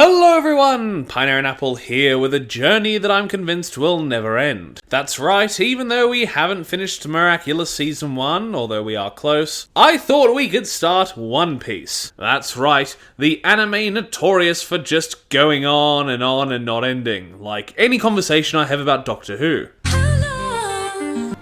Hello everyone, Pineapple Apple here with a journey that I'm convinced will never end. That's right, even though we haven't finished Miraculous Season 1, although we are close, I thought we could start One Piece. That's right, the anime notorious for just going on and not ending, like any conversation I have about Doctor Who.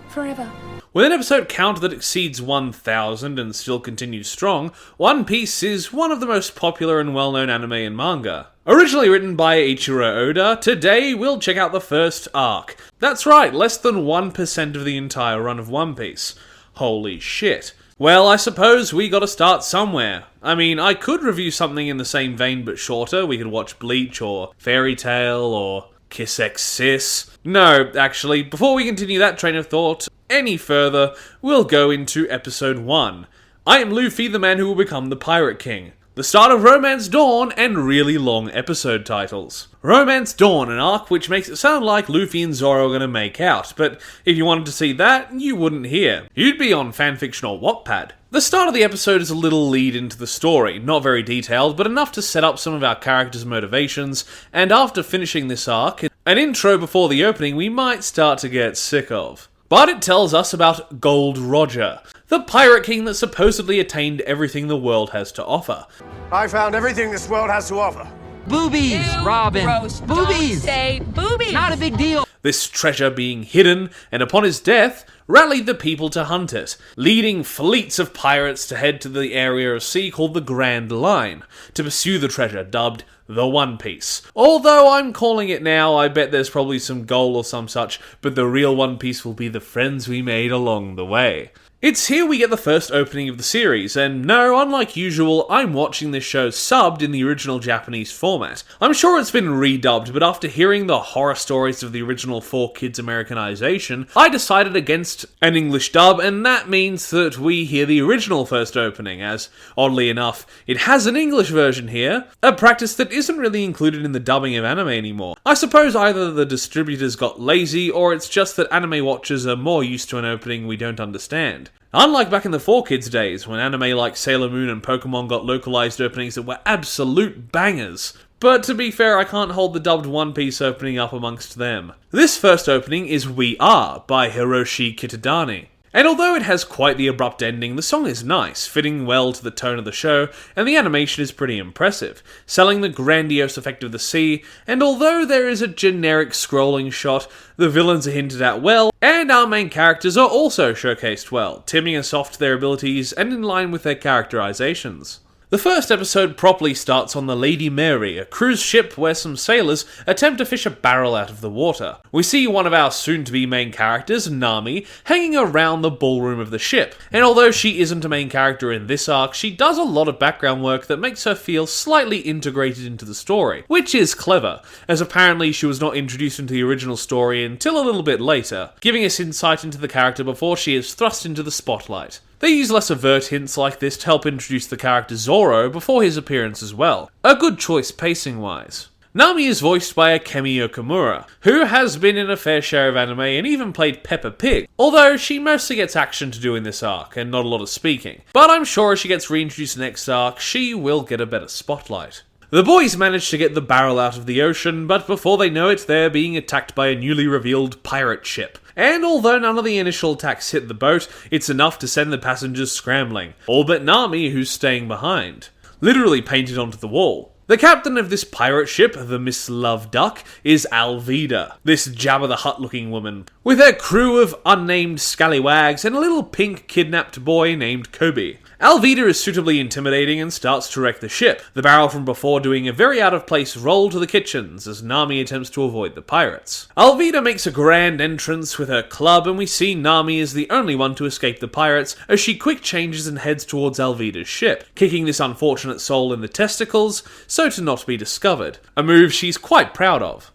Forever. With an episode count that exceeds 1,000 and still continues strong, One Piece is one of the most popular and well-known anime and manga. Originally written by Eiichiro Oda, today we'll check out the first arc. That's right, less than 1% of the entire run of One Piece. Holy shit. Well, I suppose we gotta start somewhere. I mean, I could review something in the same vein but shorter. We could watch Bleach or Fairy Tail or Kiss X Sis. No, actually, before we continue that train of thought any further, we'll go into episode 1. I am Luffy, the man who will become the Pirate King. The start of Romance Dawn and really long episode titles. Romance Dawn, an arc which makes it sound like Luffy and Zoro are gonna make out, but if you wanted to see that, you wouldn't here. You'd be on fanfiction or Wattpad. The start of the episode is a little lead into the story, not very detailed, but enough to set up some of our characters' motivations, and after finishing this arc, an intro before the opening we might start to get sick of. But it tells us about Gol-D-Roger, the Pirate King that supposedly attained everything the world has to offer. I found everything this world has to offer. Boobies, Ew, Robin. gross. Boobies. Don't say boobies. Not a big deal. This treasure being hidden, and upon his death, rallied the people to hunt it, leading fleets of pirates to head to the area of sea called the Grand Line, to pursue the treasure dubbed the One Piece. Although I'm calling it now, I bet there's probably some goal or some such, but the real One Piece will be the friends we made along the way. It's here we get the first opening of the series, and no, unlike usual, I'm watching this show subbed in the original Japanese format. I'm sure it's been redubbed, but after hearing the horror stories of the original 4Kids Americanization, I decided against an English dub, and that means that we hear the original first opening, as, oddly enough, it has an English version here, a practice that isn't really included in the dubbing of anime anymore. I suppose either the distributors got lazy, or it's just that anime watchers are more used to an opening we don't understand. Unlike back in the 4Kids days, when anime like Sailor Moon and Pokemon got localized openings that were absolute bangers. But to be fair, I can't hold the dubbed One Piece opening up amongst them. This first opening is We Are by Hiroshi Kitadani. And although it has quite the abrupt ending, the song is nice, fitting well to the tone of the show, and the animation is pretty impressive, selling the grandiose effect of the sea, and although there is a generic scrolling shot, the villains are hinted at well, and our main characters are also showcased well, tipping us off to their abilities and in line with their characterizations. The first episode properly starts on the Lady Mary, a cruise ship where some sailors attempt to fish a barrel out of the water. We see one of our soon-to-be main characters, Nami, hanging around the ballroom of the ship, and although she isn't a main character in this arc, she does a lot of background work that makes her feel slightly integrated into the story, which is clever, as apparently she was not introduced into the original story until a little bit later, giving us insight into the character before she is thrust into the spotlight. They use less overt hints like this to help introduce the character Zoro before his appearance as well. A good choice pacing-wise. Nami is voiced by Akemi Okamura, who has been in a fair share of anime and even played Peppa Pig, although she mostly gets action to do in this arc and not a lot of speaking. But I'm sure as she gets reintroduced next arc, she will get a better spotlight. The boys manage to get the barrel out of the ocean, but before they know it, they're being attacked by a newly revealed pirate ship. And although none of the initial attacks hit the boat, it's enough to send the passengers scrambling. All but Nami, who's staying behind. Literally painted onto the wall. The captain of this pirate ship, the Miss Love Duck, is Alvida, this Jabba the Hutt looking woman, with her crew of unnamed scallywags and a little pink kidnapped boy named Kobe. Alvida is suitably intimidating and starts to wreck the ship, the barrel from before doing a very out-of-place roll to the kitchens as Nami attempts to avoid the pirates. Alvida makes a grand entrance with her club and we see Nami is the only one to escape the pirates as she quick changes and heads towards Alvida's ship, kicking this unfortunate soul in the testicles so to not be discovered, a move she's quite proud of.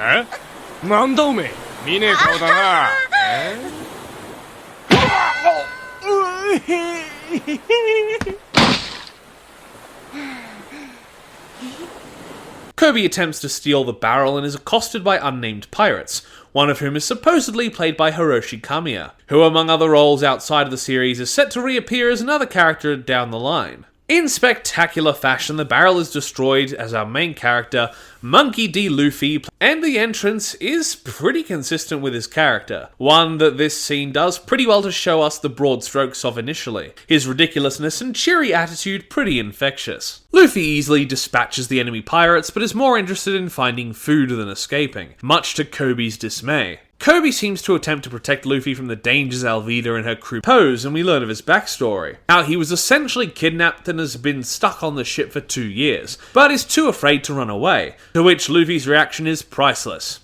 えなんだおめえ見ねえ顔だなKobe attempts to steal the barrel and is accosted by unnamed pirates, one of whom is supposedly played by Hiroshi Kamiya, who among other roles outside of the series is set to reappear as another character down the line. In spectacular fashion, the barrel is destroyed as our main character, Monkey-D-Luffy, and the entrance is pretty consistent with his character. One that this scene does pretty well to show us the broad strokes of initially. His ridiculousness and cheery attitude pretty infectious. Luffy easily dispatches the enemy pirates, but is more interested in finding food than escaping, much to Kobe's dismay. Kobe seems to attempt to protect Luffy from the dangers Alvida and her crew pose, and we learn of his backstory. How he was essentially kidnapped and has been stuck on the ship for 2 years, but is too afraid to run away, to which Luffy's reaction is priceless.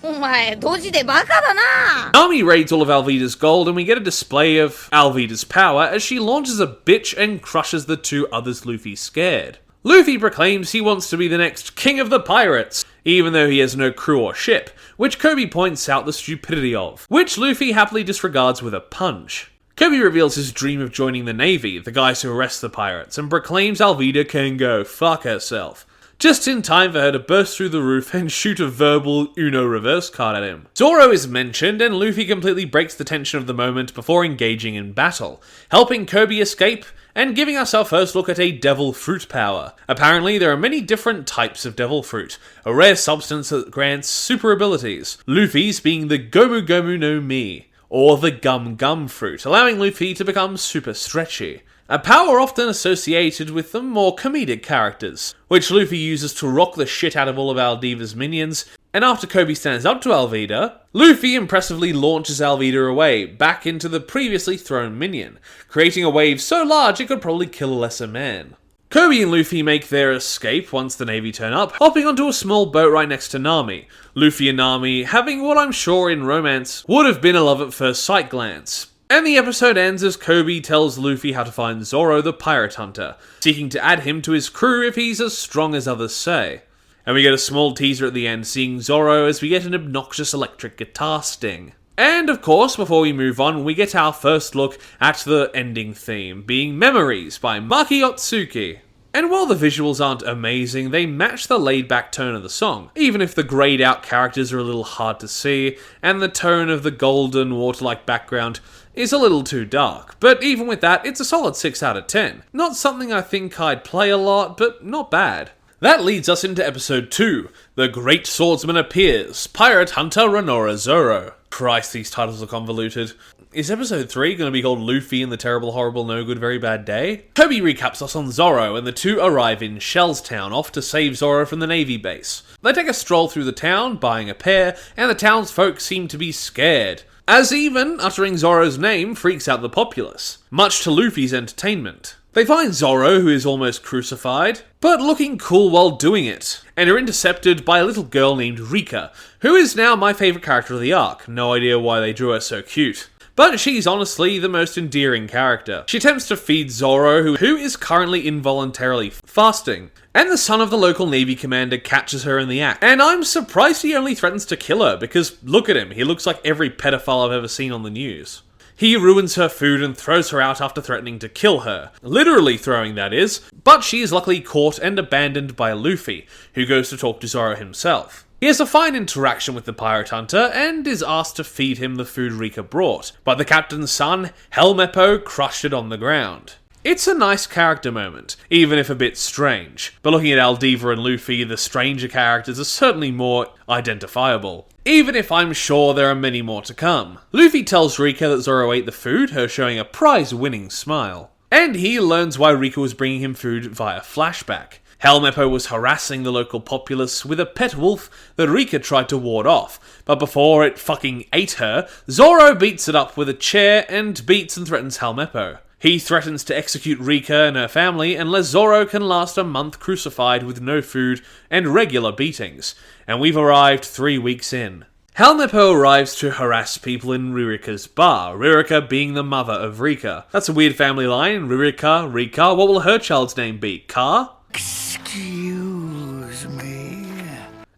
お前、ドジでバカだな! Nami raids all of Alvida's gold, and we get a display of Alvida's power as she launches a bitch and crushes the 2 others Luffy scared. Luffy proclaims he wants to be the next king of the pirates, even though he has no crew or ship, which Kobe points out the stupidity of, which Luffy happily disregards with a punch. Kobe reveals his dream of joining the Navy, the guys who arrest the pirates, and proclaims Alvida can go fuck herself. Just in time for her to burst through the roof and shoot a verbal Uno reverse card at him. Zoro is mentioned, and Luffy completely breaks the tension of the moment before engaging in battle, helping Kobe escape, and giving us our first look at a devil fruit power. Apparently, there are many different types of devil fruit, a rare substance that grants super abilities, Luffy's being the Gomu Gomu no Mi, or the Gum Gum fruit, allowing Luffy to become super stretchy. A power often associated with the more comedic characters, which Luffy uses to rock the shit out of all of Aldiva's minions, and after Kobe stands up to Alvida, Luffy impressively launches Alvida away, back into the previously thrown minion, creating a wave so large it could probably kill a lesser man. Kobe and Luffy make their escape once the Navy turn up, hopping onto a small boat right next to Nami. Luffy and Nami having what I'm sure in romance would have been a love at first sight glance. And the episode ends as Kobe tells Luffy how to find Zoro the Pirate Hunter, seeking to add him to his crew if he's as strong as others say. And we get a small teaser at the end seeing Zoro as we get an obnoxious electric guitar sting. And of course, before we move on, we get our first look at the ending theme, being Memories by Maki Otsuki. And while the visuals aren't amazing, they match the laid-back tone of the song, even if the greyed-out characters are a little hard to see, and the tone of the golden, water-like background is a little too dark. But even with that, it's a solid 6 out of 10. Not something I think I'd play a lot, but not bad. That leads us into episode 2, The Great Swordsman Appears, Pirate Hunter Renora Zoro. Christ, these titles are convoluted. Is episode 3 going to be called Luffy and the Terrible, Horrible, No Good, Very Bad Day? Kobe recaps us on Zoro, and the two arrive in Shell's Town, off to save Zoro from the Navy base. They take a stroll through the town, buying a pear, and the townsfolk seem to be scared, as even uttering Zoro's name freaks out the populace, much to Luffy's entertainment. They find Zoro, who is almost crucified, but looking cool while doing it, and are intercepted by a little girl named Rika, who is now my favourite character of the arc. No idea why they drew her so cute. But she's honestly the most endearing character. She attempts to feed Zoro, who is currently involuntarily fasting, and the son of the local Navy commander catches her in the act. And I'm surprised he only threatens to kill her, because look at him, he looks like every pedophile I've ever seen on the news. He ruins her food and throws her out after threatening to kill her. Literally throwing, that is. But she is luckily caught and abandoned by Luffy, who goes to talk to Zoro himself. He has a fine interaction with the pirate hunter, and is asked to feed him the food Rika brought, but the captain's son, Helmeppo, crushed it on the ground. It's a nice character moment, even if a bit strange, but looking at Aldiva and Luffy, the stranger characters are certainly more identifiable. Even if I'm sure there are many more to come. Luffy tells Rika that Zoro ate the food, her showing a prize-winning smile. And he learns why Rika was bringing him food via flashback. Helmeppo was harassing the local populace with a pet wolf that Rika tried to ward off, but before it fucking ate her, Zoro beats it up with a chair and beats and threatens Helmeppo. He threatens to execute Rika and her family unless Zoro can last a month crucified with no food and regular beatings, and we've arrived 3 weeks in. Helmeppo arrives to harass people in Ririka's bar, Ririka being the mother of Rika. That's a weird family line. Ririka, Rika, what will her child's name be? Ka? Excuse me.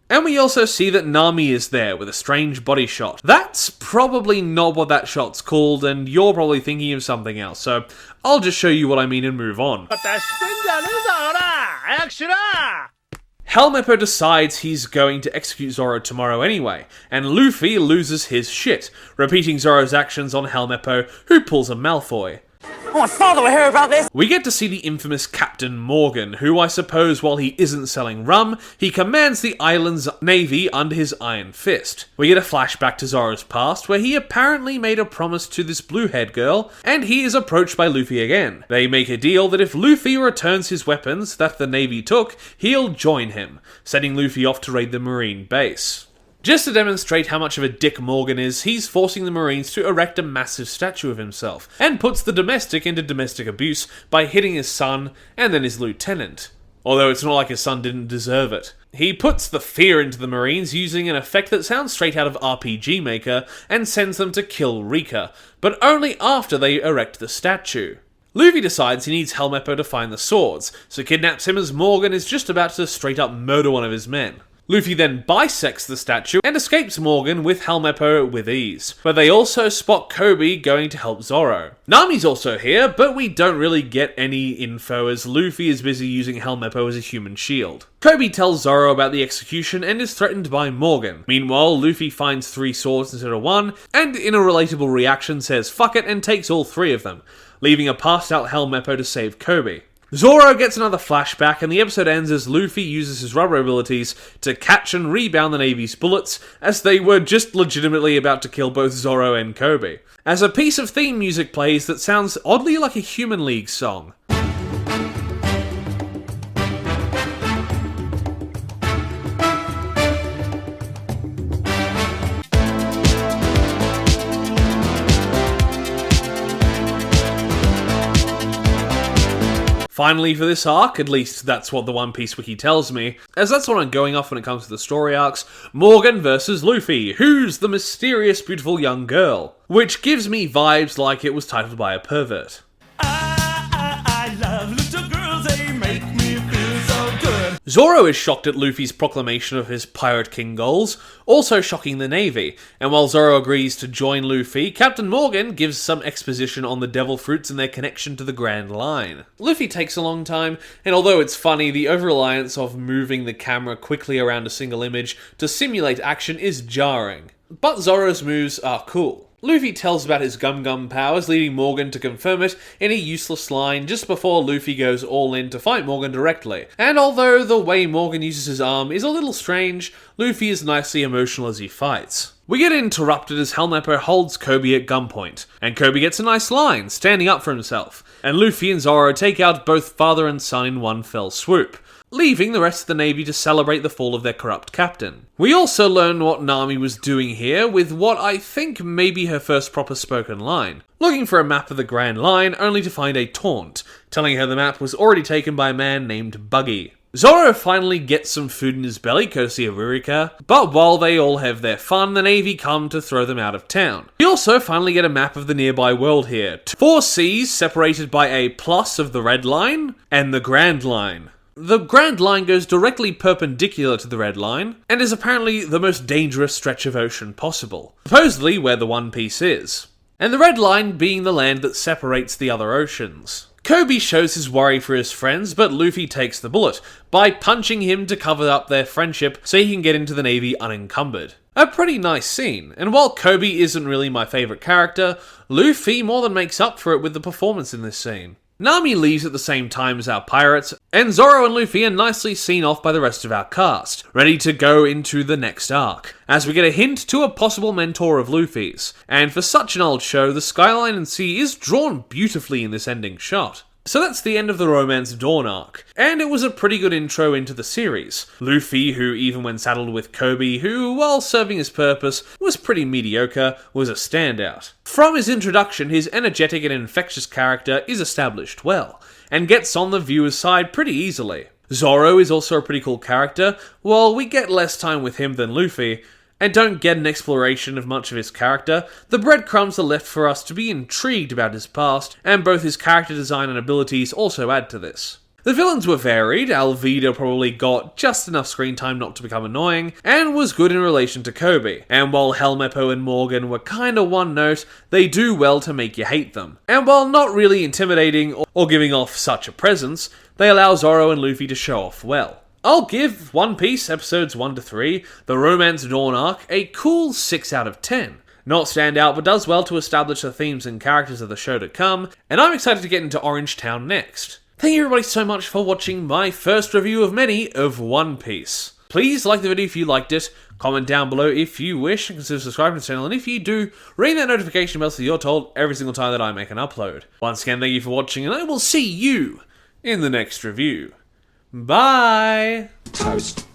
And we also see that Nami is there with a strange body shot. That's probably not what that shot's called, and you're probably thinking of something else, so I'll just show you what I mean and move on. Helmeppo decides he's going to execute Zoro tomorrow anyway, and Luffy loses his shit, repeating Zoro's actions on Helmeppo, who pulls a Malfoy. Oh, my father will hear about this! We get to see the infamous Captain Morgan, who I suppose while he isn't selling rum, he commands the island's navy under his iron fist. We get a flashback to Zoro's past, where he apparently made a promise to this blue-haired girl, and he is approached by Luffy again. They make a deal that if Luffy returns his weapons that the navy took, he'll join him, sending Luffy off to raid the marine base. Just to demonstrate how much of a dick Morgan is, he's forcing the Marines to erect a massive statue of himself, and puts the domestic into domestic abuse by hitting his son and then his lieutenant. Although it's not like his son didn't deserve it. He puts the fear into the Marines using an effect that sounds straight out of RPG Maker, and sends them to kill Rika, but only after they erect the statue. Luffy decides he needs Helmeppo to find the swords, so kidnaps him as Morgan is just about to straight up murder one of his men. Luffy then bisects the statue and escapes Morgan with Helmeppo with ease, but they also spot Kobe going to help Zoro. Nami's also here, but we don't really get any info as Luffy is busy using Helmeppo as a human shield. Kobe tells Zoro about the execution and is threatened by Morgan. Meanwhile, Luffy finds 3 swords instead of 1, and in a relatable reaction says fuck it and takes all 3 of them, leaving a passed out Helmeppo to save Kobe. Zoro gets another flashback, and the episode ends as Luffy uses his rubber abilities to catch and rebound the Navy's bullets, as they were just legitimately about to kill both Zoro and Kobe. As a piece of theme music plays that sounds oddly like a Human League song. Finally for this arc, at least that's what the One Piece wiki tells me, as that's what I'm going off when it comes to the story arcs, Morgan versus Luffy, who's the mysterious beautiful young girl? Which gives me vibes like it was titled by a pervert. I love little girls, they make me feel so good. Zoro is shocked at Luffy's proclamation of his Pirate King goals, also shocking the Navy, and while Zoro agrees to join Luffy, Captain Morgan gives some exposition on the Devil Fruits and their connection to the Grand Line. Luffy takes a long time, and although it's funny, the over-reliance of moving the camera quickly around a single image to simulate action is jarring. But Zoro's moves are cool. Luffy tells about his Gum powers, leading Morgan to confirm it in a useless line just before Luffy goes all in to fight Morgan directly. And although the way Morgan uses his arm is a little strange, Luffy is nicely emotional as he fights. We get interrupted as Helmeppo holds Kobe at gunpoint, and Kobe gets a nice line, standing up for himself, and Luffy and Zoro take out both father and son in one fell swoop, leaving the rest of the Navy to celebrate the fall of their corrupt captain. We also learn what Nami was doing here with what I think may be her first proper spoken line. Looking for a map of the Grand Line, only to find a taunt, telling her the map was already taken by a man named Buggy. Zoro finally gets some food in his belly, courtesy of Urika, but while they all have their fun, the Navy come to throw them out of town. We also finally get a map of the nearby world here. 4 seas separated by a plus of the Red Line and the Grand Line. The Grand Line goes directly perpendicular to the Red Line, and is apparently the most dangerous stretch of ocean possible, supposedly where the One Piece is, and the Red Line being the land that separates the other oceans. Kobe shows his worry for his friends, but Luffy takes the bullet, by punching him to cover up their friendship so he can get into the Navy unencumbered. A pretty nice scene, and while Kobe isn't really my favourite character, Luffy more than makes up for it with the performance in this scene. Nami leaves at the same time as our pirates, and Zoro and Luffy are nicely seen off by the rest of our cast, ready to go into the next arc, as we get a hint to a possible mentor of Luffy's, and for such an old show, the skyline and sea is drawn beautifully in this ending shot. So that's the end of the Romance Dawn arc, and it was a pretty good intro into the series. Luffy, who even when saddled with Kobe, who, while serving his purpose, was pretty mediocre, was a standout. From his introduction, his energetic and infectious character is established well, and gets on the viewer's side pretty easily. Zoro is also a pretty cool character, while we get less time with him than Luffy, and don't get an exploration of much of his character, the breadcrumbs are left for us to be intrigued about his past, and both his character design and abilities also add to this. The villains were varied. Alvida probably got just enough screen time not to become annoying, and was good in relation to Kobe. And while Helmeppo and Morgan were kinda one note, they do well to make you hate them. And while not really intimidating or giving off such a presence, they allow Zoro and Luffy to show off well. I'll give One Piece episodes 1 to 3, the Romance Dawn arc, a cool 6 out of 10. not stand out, but does well to establish the themes and characters of the show to come, and I'm excited to get into Orange Town next. Thank you everybody so much for watching my first review of many of One Piece. Please like the video if you liked it, comment down below if you wish, and consider subscribing to the channel, and if you do, ring that notification bell so you're told every single time that I make an upload. Once again, thank you for watching, and I will see you in the next review. Bye! Toast.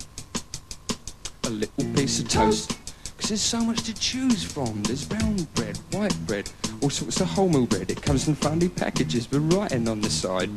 A little piece of toast. Because there's so much to choose from. There's brown bread, white bread, all sorts of wholemeal bread. It comes in funny packages with writing on the side.